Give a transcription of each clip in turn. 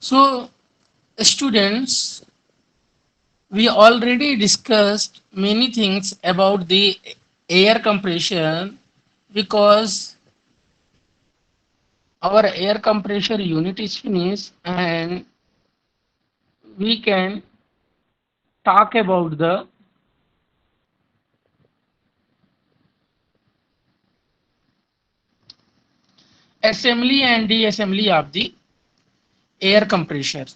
So, students, we already discussed many things about the air compression because our air compressor unit is finished and we can talk about the assembly and de-assembly of the air compressor.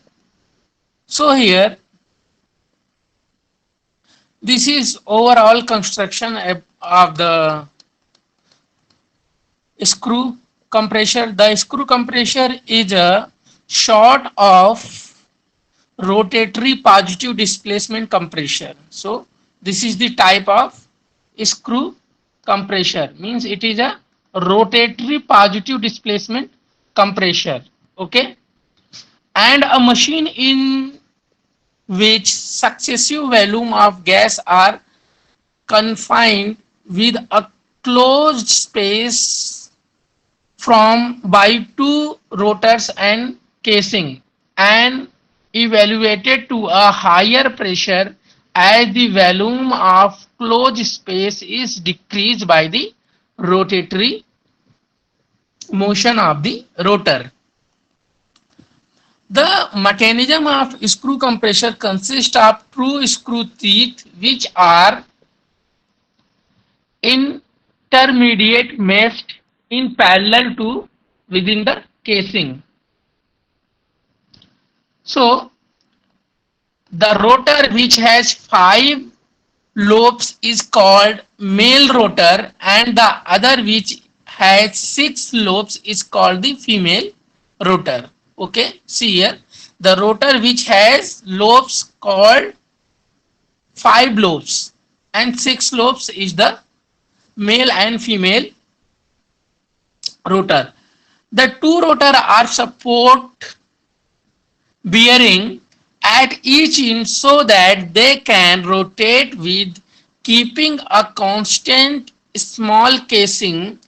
So here, this is overall construction of the screw compressor. The screw compressor is a sort of rotatory positive displacement compressor. So this is the type of screw compressor, means it is a rotatory positive displacement compressor. Okay, and a machine in which successive volume of gas are confined with a closed space from by two rotors and casing and evaluated to a higher pressure as the volume of closed space is decreased by the rotatory motion of the rotor. The mechanism of screw compressor consists of two screw teeth which are intermediate meshed in parallel to within the casing. So the rotor which has five lobes is called male rotor and the other which has six lobes is called the female rotor. Okay, see here, the rotor which has lobes called five lobes and six lobes is the male and female rotor. The two rotor are support bearing at each end so that they can rotate with keeping a constant small casing.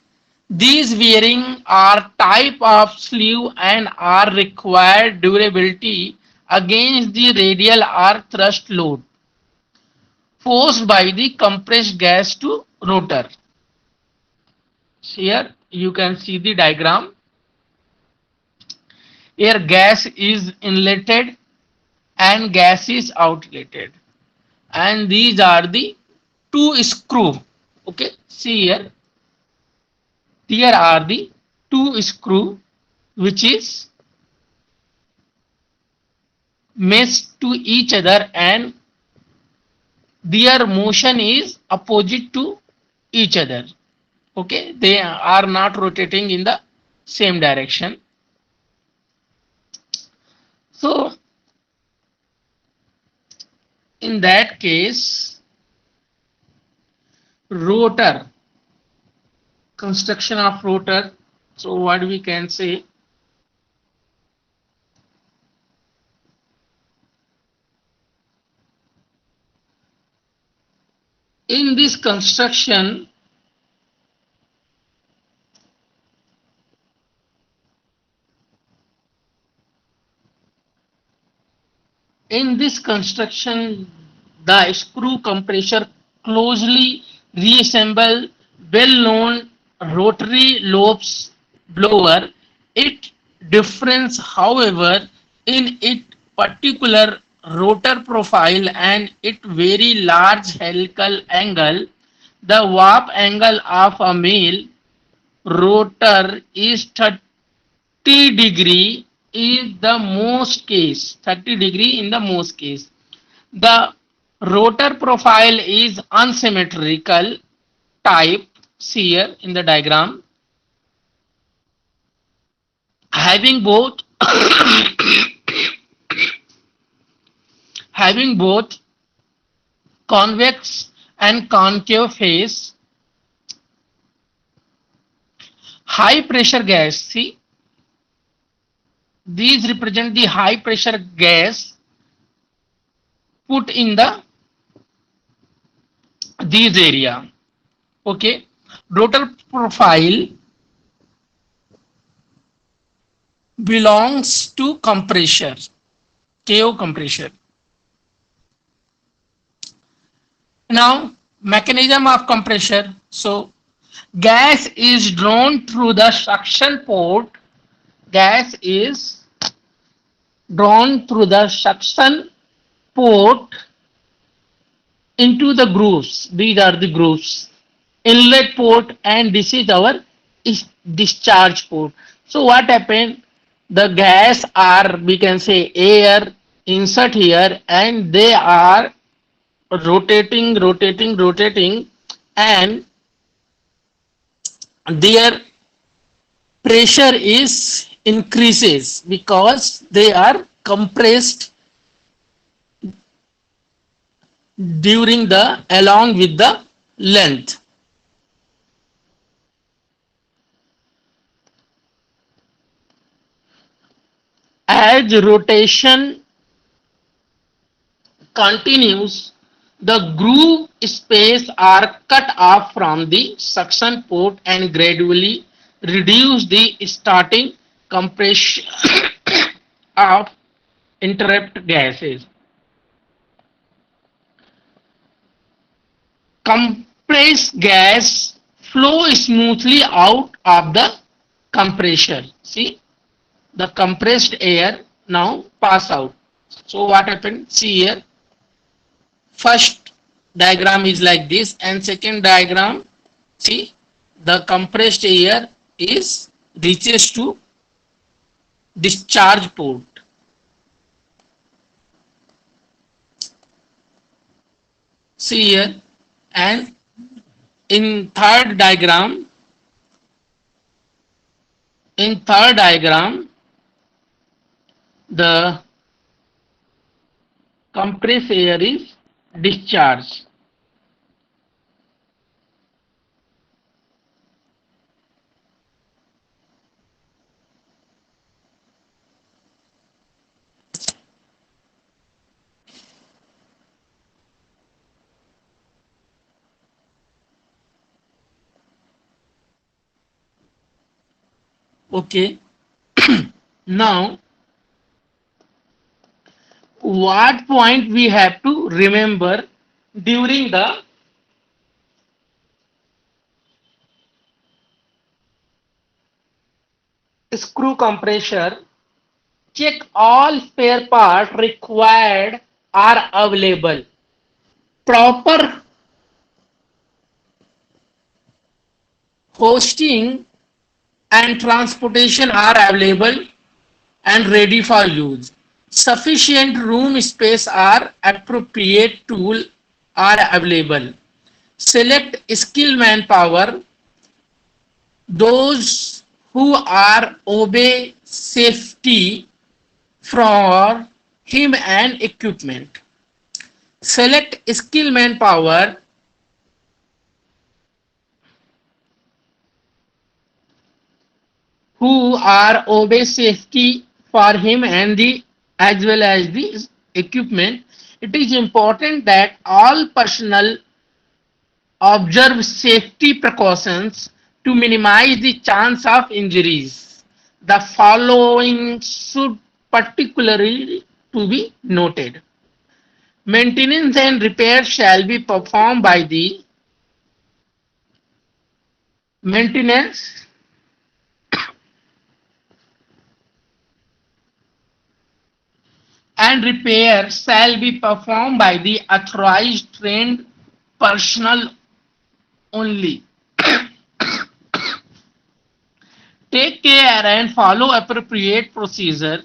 These bearings are type of sleeve and are required durability against the radial or thrust load forced by the compressed gas to rotor. Here you can see the diagram. Here gas is inletted and gas is outletted, and these are the two screw. Okay, see here, here are the two screw which is meshed to each other and their motion is opposite to each other. Okay, they are not rotating in the same direction. So in that case, rotor, construction of rotor, so what we can say, in this construction, in this construction, the screw compressor closely reassemble well-known rotary lobes blower. It difference, however, in its particular rotor profile and its very large helical angle. The warp angle of a male rotor is 30 degree is the most case, 30 degree in the most case. The rotor profile is unsymmetrical type, see here in the diagram, having both having both convex and concave face. High pressure gas, see, these represent the high pressure gas put in the these area. Okay, rotor profile belongs to compressor, KO compressor. Now, mechanism of compressor. So, gas is drawn through the suction port. Gas is drawn through the suction port into the grooves. These are the grooves. Inlet port, and this is our discharge port. So what happened? The gas are, we can say, air insert here, and they are rotating, and their pressure is increases because they are compressed during the along with the length. As rotation continues, the groove space are cut off from the suction port and gradually reduce the starting compression of interrupt gases. Compressed gas flow smoothly out of the compressor. See, the compressed air now pass out. So what happened? See here, first diagram is like this, and second diagram, see, the compressed air is reaches to discharge port. See here, and in third diagram, the compressed air is discharged. Okay, now what point we have to remember during the screw compressor? Check all spare parts required are available. Proper hosting and transportation are available and ready for use. Sufficient room space or appropriate tool are available. Select skilled manpower, those who are obey safety for him and equipment. Select skilled manpower who are obey safety for him and the as well as the equipment. It is important that all personnel observe safety precautions to minimize the chance of injuries. The following should particularly to be noted. Maintenance and repair shall be performed by the maintenance and repair shall be performed by the authorized trained personnel only. Take care and follow appropriate procedure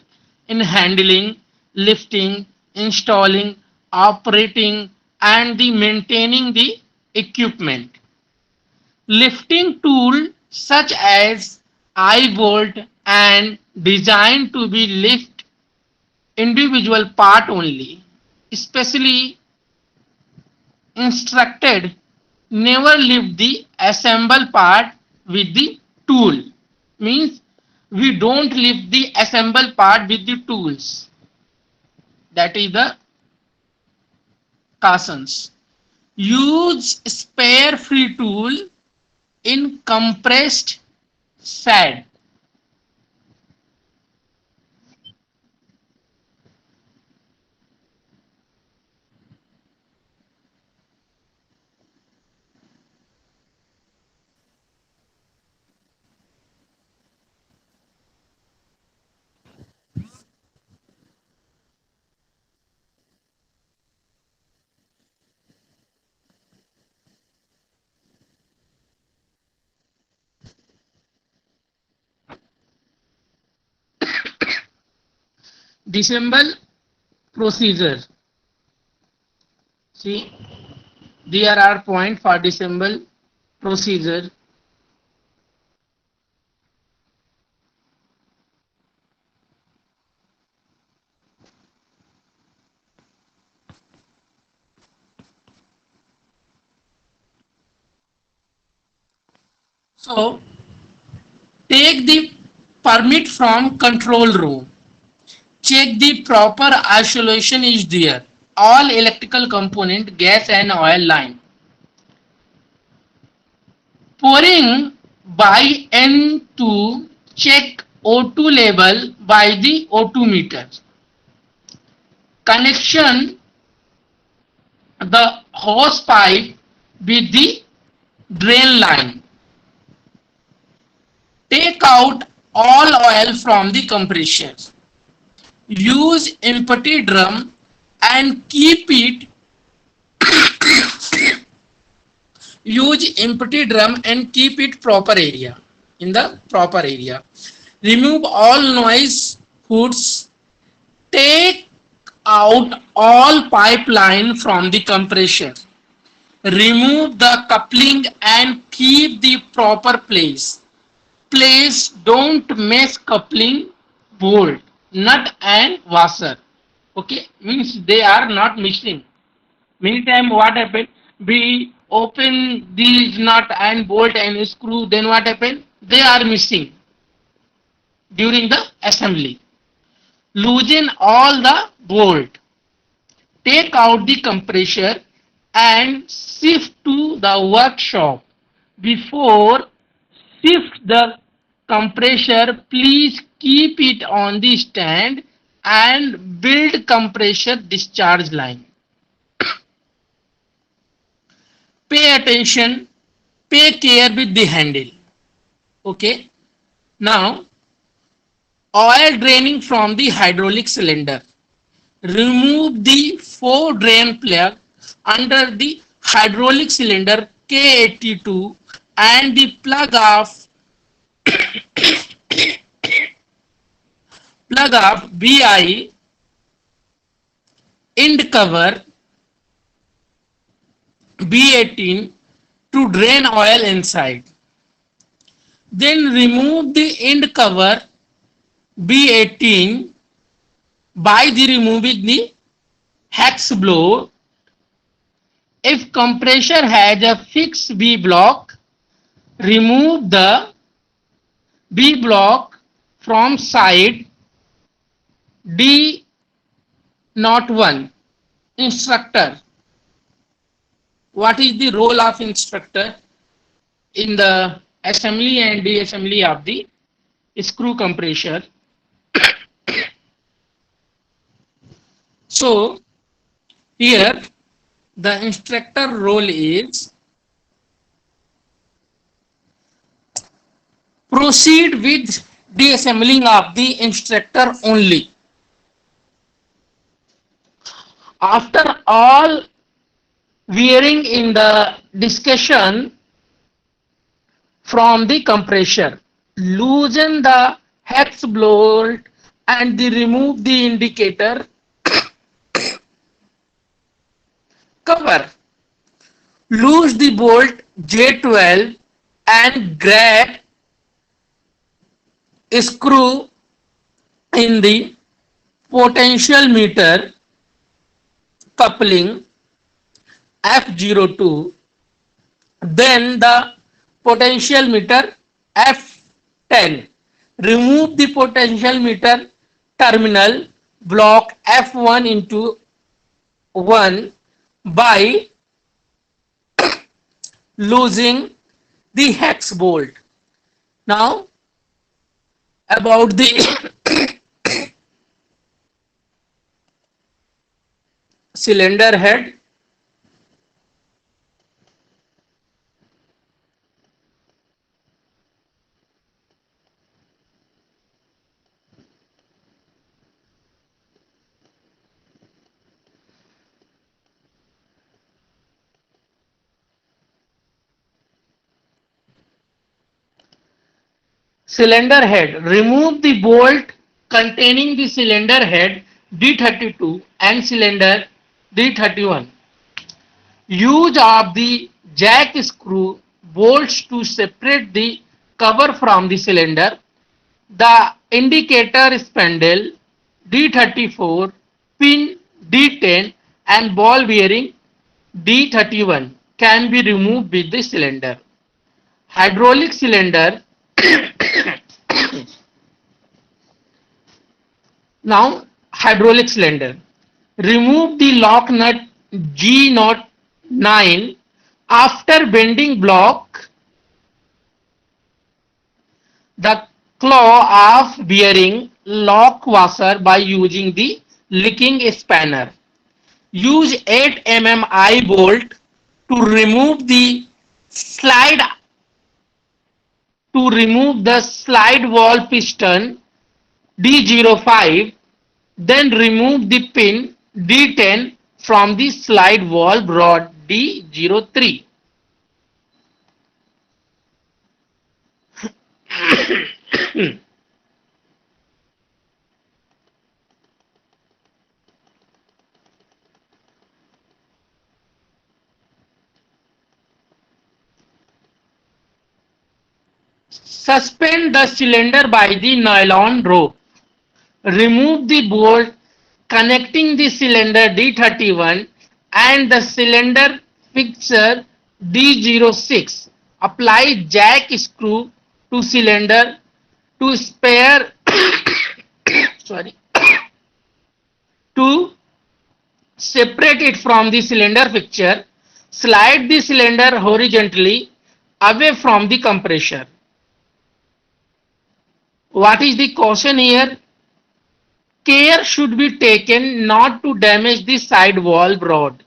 in handling, lifting, installing, operating, and the maintaining the equipment. Lifting tool such as I-bolt and designed to be lift individual part only, especially instructed never lift the assemble part with the tool. Means we don't lift the assemble part with the tools. That is the cautions. Use spare free tool in compressed sand. Disassemble procedure. See, there are points for disassemble procedure. So, take the permit from control room. Check the proper isolation is there. All electrical component, gas and oil line. Pouring by N to check O2 level by the O2 meter. Connection the hose pipe with the drain line. Take out all oil from the compressor. Use empty drum and keep it proper area, in the proper area. Remove all noise hoods. Take out all pipeline from the compressor. Remove the coupling and keep the proper place. Don't mess coupling, bolt, nut and washer. Okay, means they are not missing. Many time what happen? We open these nut and bolt and screw, then what happen? They are missing during the assembly. Loosen all the bolt. Take out the compressor and shift to the workshop. Before shift the compressor, please keep it on the stand and build compressor discharge line. Pay attention, pay care with the handle. Okay. Now, oil draining from the hydraulic cylinder. Remove the 4 drain plug under the hydraulic cylinder K82 and the plug of BI end cover B18 to drain oil inside. Then remove the end cover B18 by the removing the hex blower. If compressor has a fixed B block, remove the B block from side D01. Instructor. What is the role of instructor in the assembly and disassembly of the screw compressor? So here the instructor role is proceed with disassembling of the instructor only. After all wearing in the discussion from the compressor, loosen the hex bolt and remove the indicator cover. Loose the bolt J12 and grab a screw in the potential meter coupling F02, then the potential meter F10. Remove the potential meter terminal block F1 into 1 by losing the hex bolt. Now about the cylinder head. Cylinder head. Remove the bolt containing the cylinder head D32 and cylinder D31. Use of the jack screw bolts to separate the cover from the cylinder. The indicator spindle D34, pin D10 and ball bearing D31 can be removed with the cylinder. Hydraulic cylinder. Now hydraulic cylinder. Remove the lock nut G09 after bending block the claw of bearing lock washer by using the licking spanner. Use 8 mm eye bolt to remove the slide valve piston D05, then remove the pin D10 from the slide valve rod D03. Suspend the cylinder by the nylon rope. Remove the bolt connecting the cylinder D31 and the cylinder fixture D06. Apply jack screw to cylinder to spare sorry to separate it from the cylinder fixture. Slide the cylinder horizontally away from the compressor. What is the caution here? Care should be taken not to damage the side valve rod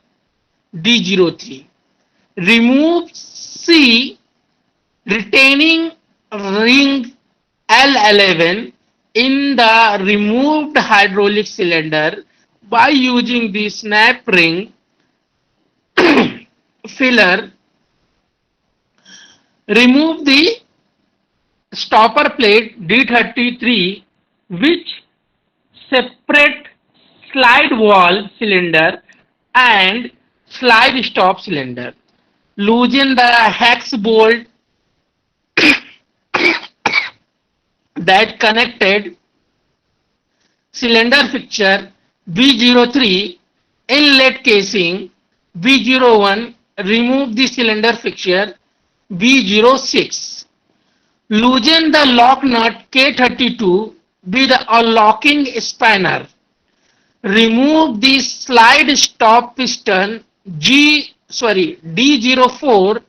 D03. Remove C retaining ring L11 in the removed hydraulic cylinder by using the snap ring filler. Remove the stopper plate D33 which separate slide valve cylinder and slide stop cylinder. Loosen the hex bolt that connected cylinder fixture B03 inlet casing B01. Remove the cylinder fixture B06. Loosen the lock nut K32 with a locking spanner. Remove the slide stop piston D04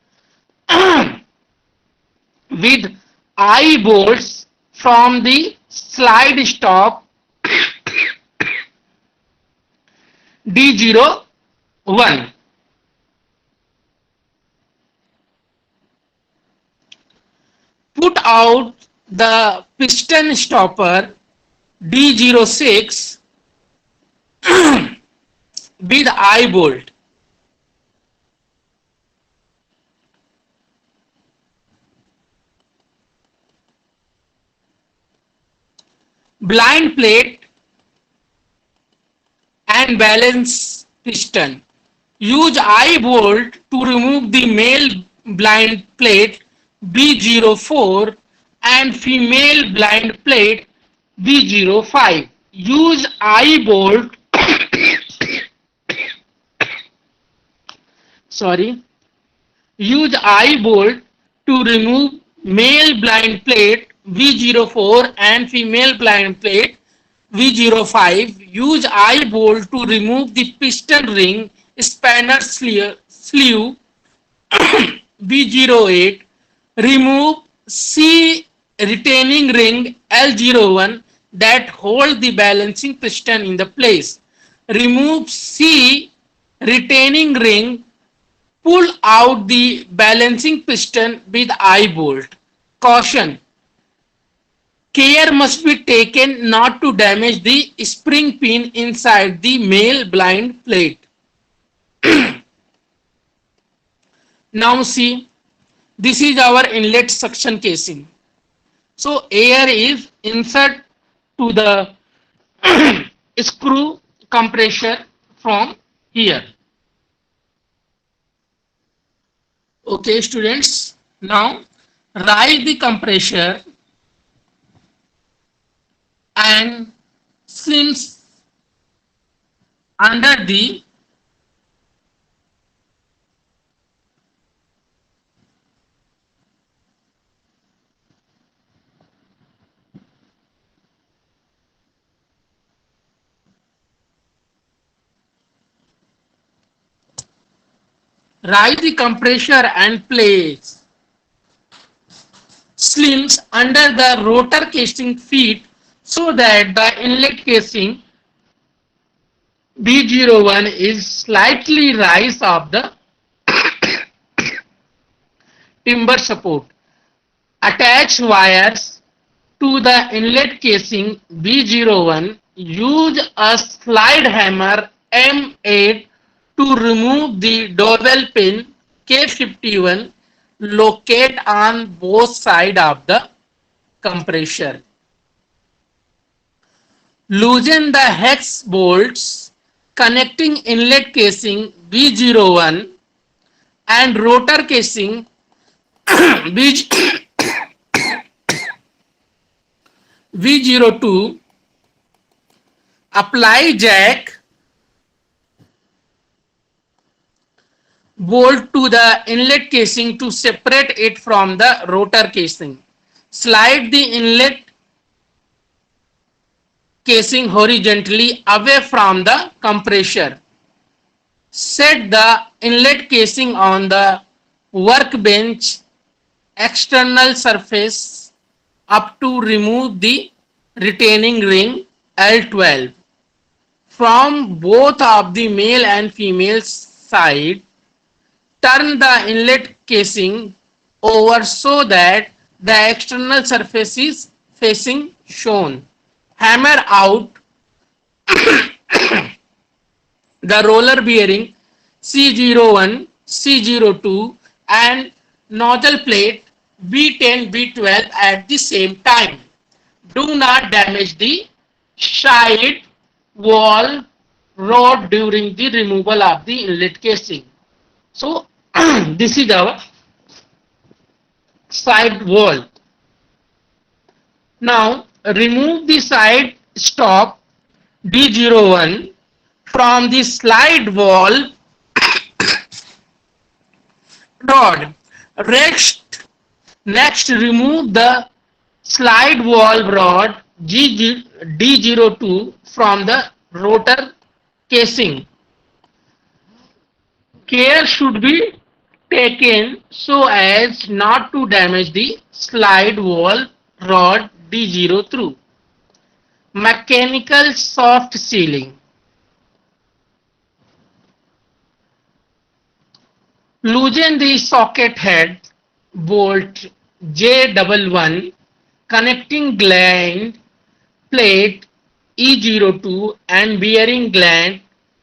with eye bolts from the slide stop D01. Put out the piston stopper D06 with eye bolt. Blind plate and balance piston. Use eye bolt to remove the male blind plate B04 and female blind plate B05. Use eye bolt Use eye bolt to remove male blind plate V04 and female blind plate V05. Use eye bolt to remove the piston ring spanner sleeve B08. Remove C retaining ring L01 that hold the balancing piston in the place. Remove C retaining ring. Pull out the balancing piston with eye bolt. Caution: care must be taken not to damage the spring pin inside the male blind plate. Now see, this is our inlet suction casing. So air is insert to the screw compressor from here. Okay, students. Now rise the compressor and since under the rise the compressor and place slims under the rotor casing feet so that the inlet casing B01 is slightly rise of the timber support. Attach wires to the inlet casing B01. Use a slide hammer M8 to remove the dowel pin K51 located on both sides of the compressor. Loosen the hex bolts connecting inlet casing B01 and rotor casing V02. Apply jack bolt to the inlet casing to separate it from the rotor casing. Slide the inlet casing horizontally away from the compressor. Set the inlet casing on the workbench external surface up to remove the retaining ring L12 from both of the male and female side. Turn the inlet casing over so that the external surface is facing shown. Hammer out the roller bearing C01, C02 and nozzle plate B10, B12 at the same time. Do not damage the side wall rod during the removal of the inlet casing. So this is our side wall. Now remove the side stop D01 from the slide wall rod. Next remove the slide wall rod D02 from the rotor casing. Care should be taken so as not to damage the slide wall rod D03. Mechanical soft sealing. Loosen the socket head bolt J11 connecting gland plate E02 and bearing gland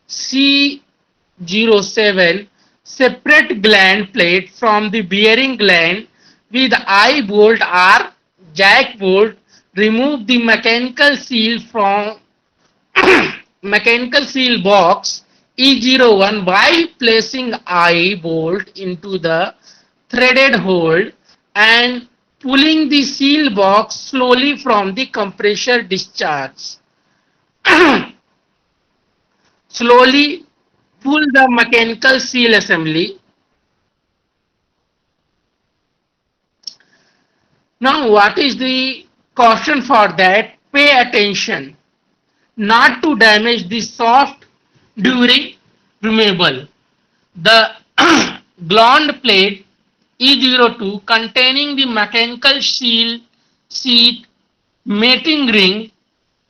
C07. Separate gland plate from the bearing gland with eye bolt or jack bolt. Remove the mechanical seal from mechanical seal box E01 by placing eye bolt into the threaded hole and pulling the seal box slowly from the compressor discharge. Slowly pull the mechanical seal assembly. Now what is the caution for that? Pay attention not to damage the shaft during removal. The gland plate E02 containing the mechanical seal seat mating ring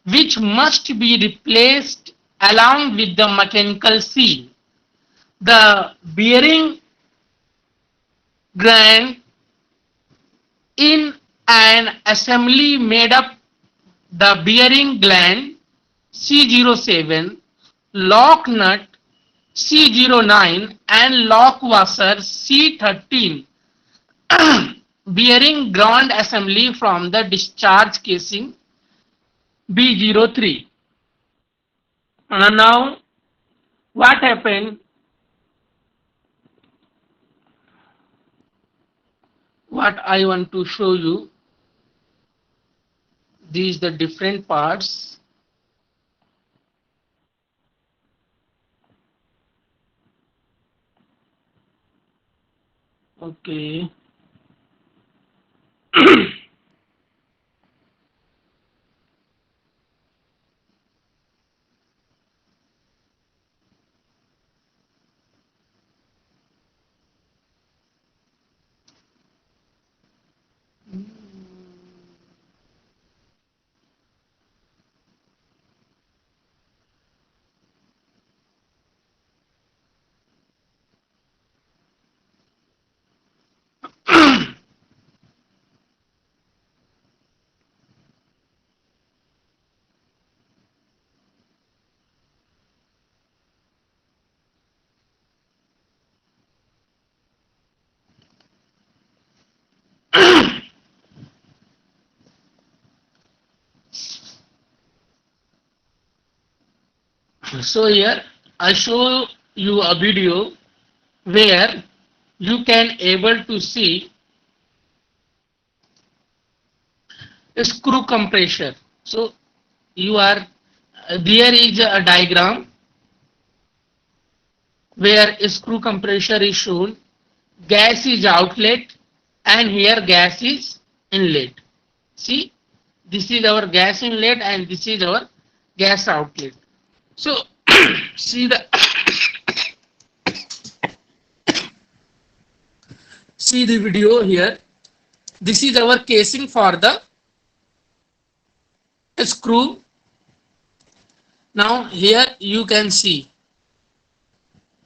which must be replaced along with the mechanical seal. The bearing gland in an assembly made up the bearing gland C07, lock nut C09 and lock washer C13. Bearing ground assembly from the discharge casing B03. Now what happened, what I want to show you, these the different parts. Okay. So here I show you a video where you can able to see a screw compressor. So you are there is a diagram where a screw compressor is shown, gas is outlet, and here gas is inlet. See, this is our gas inlet and this is our gas outlet. So see the see the video here. This is our casing for the screw. Now here you can see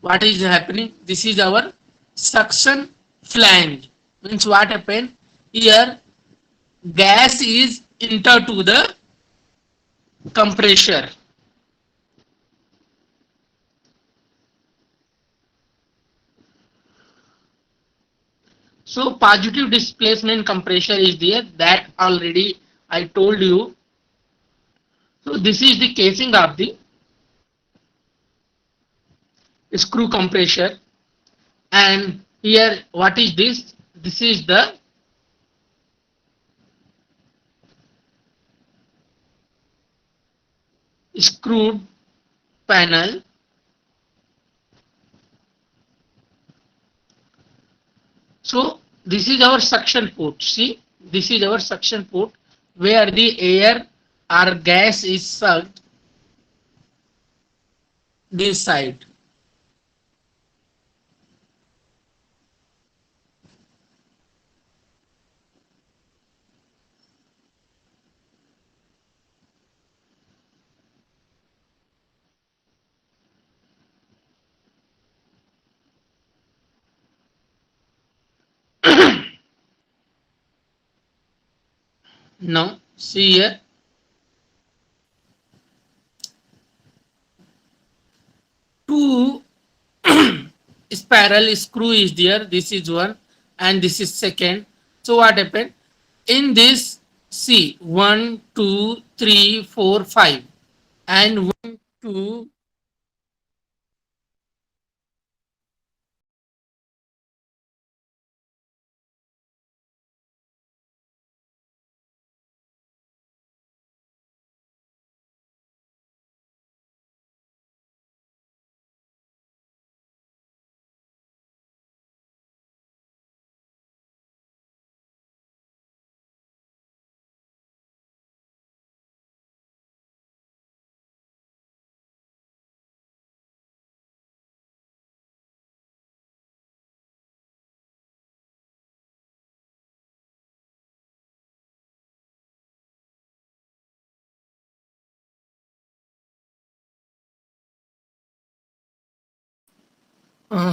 what is happening. This is our suction flange. Means what happened here, gas is enter to the compressor. So positive displacement compressor is there, that already I told you. So this is the casing of the screw compressor, and here what is this? This is the screwed panel. So this is our suction port. See, this is our suction port where the air or gas is sucked this side. Now see here, two spiral screw is there. This is one and this is second. So what happened in this? See, 1 2 3 4 5 and 1 2.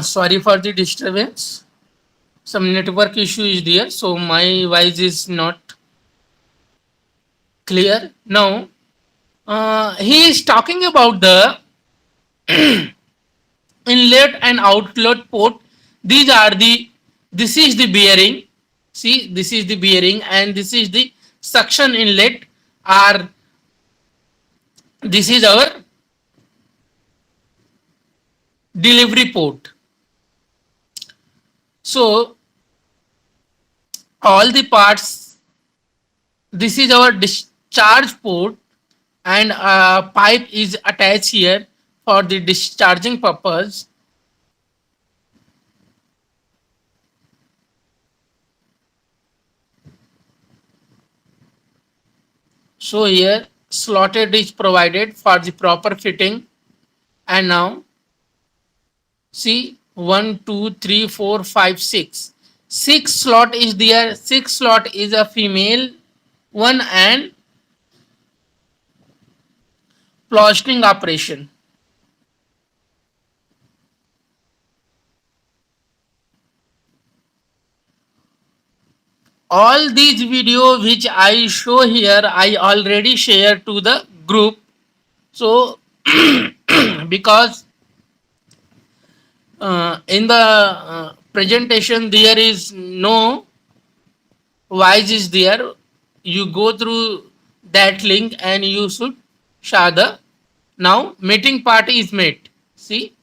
Sorry for the disturbance. Some network issue is there, so my voice is not clear. Now, he is talking about the inlet and outlet port. These are the, this is the bearing. See, this is the bearing and this is the suction inlet, or this is our delivery port. So all the parts, this is our discharge port, and a pipe is attached here for the discharging purpose. So here slotted is provided for the proper fitting. And now see, 1 2 3 4 5 6, 6 slot is there. 6 slot is a female one, and plastering operation. All these video which I show here, I already share to the group. So because in the presentation there is no voice is there, you go through that link and you should show the. Now mating part is made. See,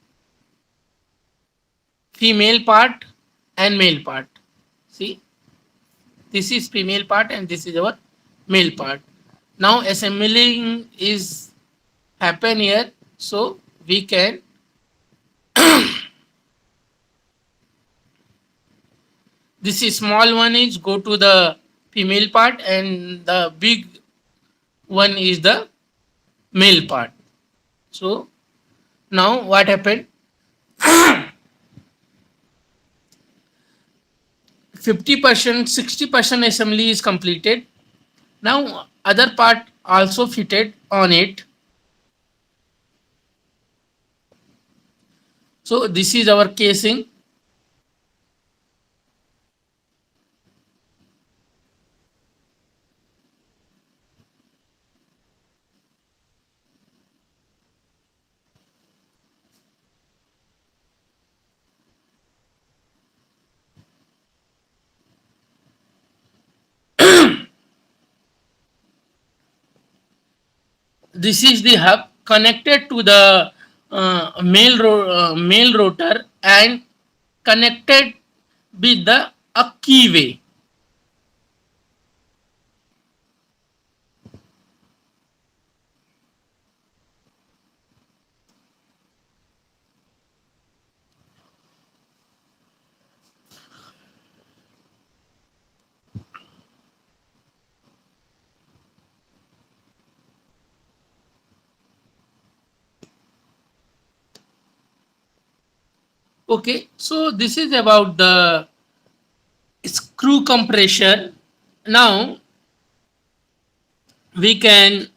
female part and male part. See, this is female part and this is our male part. Now assembling is happen here, so we can, this is small one is go to the female part and the big one is the male part. So now what happened, 50%, 60% assembly is completed. Now other part also fitted on it. So this is our casing. This is the hub connected to the mail rotor and connected with the a keyway. Okay, so this is about the screw compressor. Now we can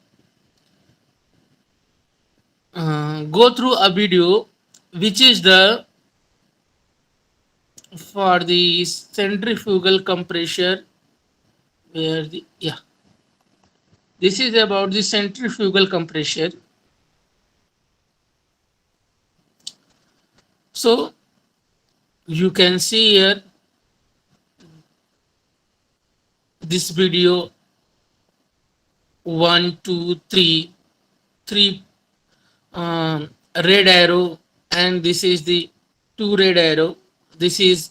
go through a video which is the for the centrifugal compressor, where the, yeah, this is about the centrifugal compressor. So you can see here this video, 1 2 3, 3 red arrow, and this is the 2 red arrow. This is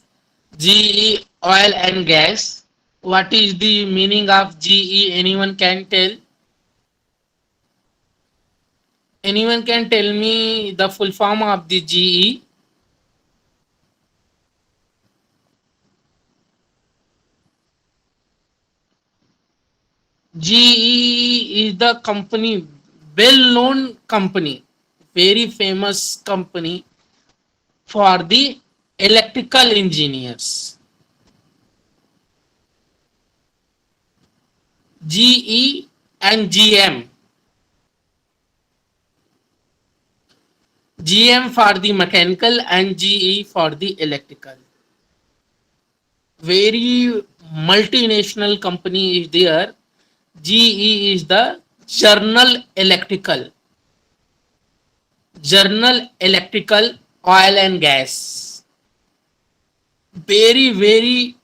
GE oil and gas. What is the meaning of GE? Anyone can tell? Anyone can tell me the full form of the GE? GE is the company, well-known company, very famous company for the electrical engineers. GE and GM. GM for the mechanical and GE for the electrical. Very multinational company is there. GE is the General Electrical Oil and Gas. Very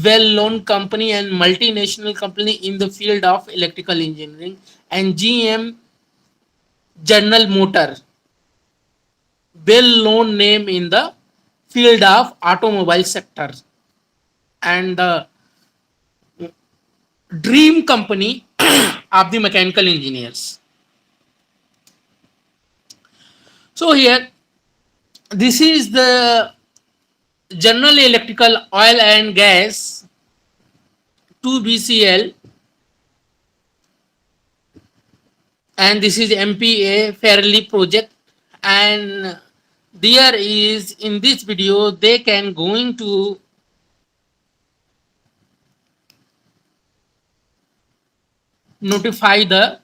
well-known company and multinational company in the field of electrical engineering. And GM, General Motor. well-known name in the field of automobile sector and the dream company of the mechanical engineers. So here, this is the General Electrical Oil and Gas 2BCL, and this is MPA Fairly project. And there is in this video they can going to notify the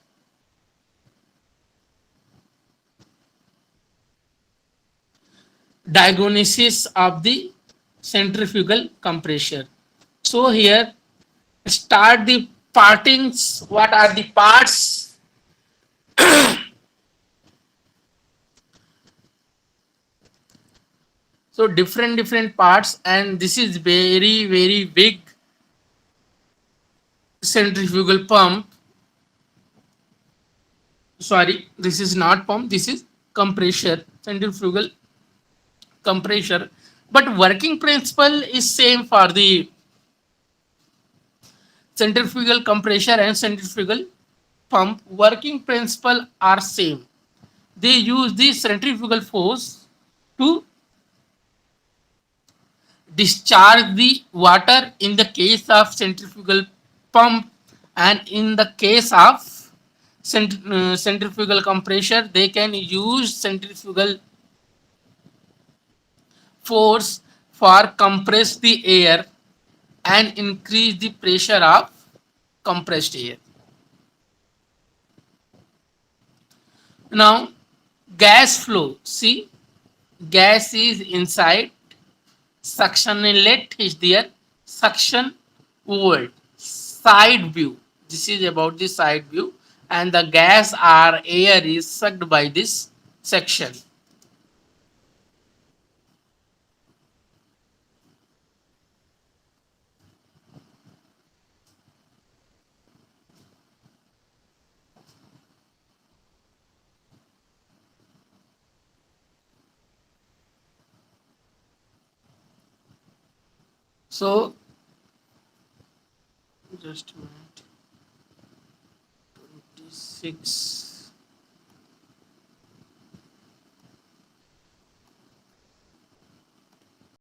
diagnosis of the centrifugal compressor. So here start the partings. What are the parts? So different parts, and this is very big centrifugal pump. Sorry, this is not pump, this is compressor, centrifugal compressor. But working principle is same for the centrifugal compressor and centrifugal pump. Working principle are same. They use the centrifugal force to discharge the water in the case of centrifugal pump, and in the case of centrifugal compressor they can use centrifugal force for compress the air and increase the pressure of compressed air. Now gas flow, see, gas is inside, suction inlet is there, suction world, side view, this is about the side view, and the gas or air is sucked by this section. So just a minute, 26.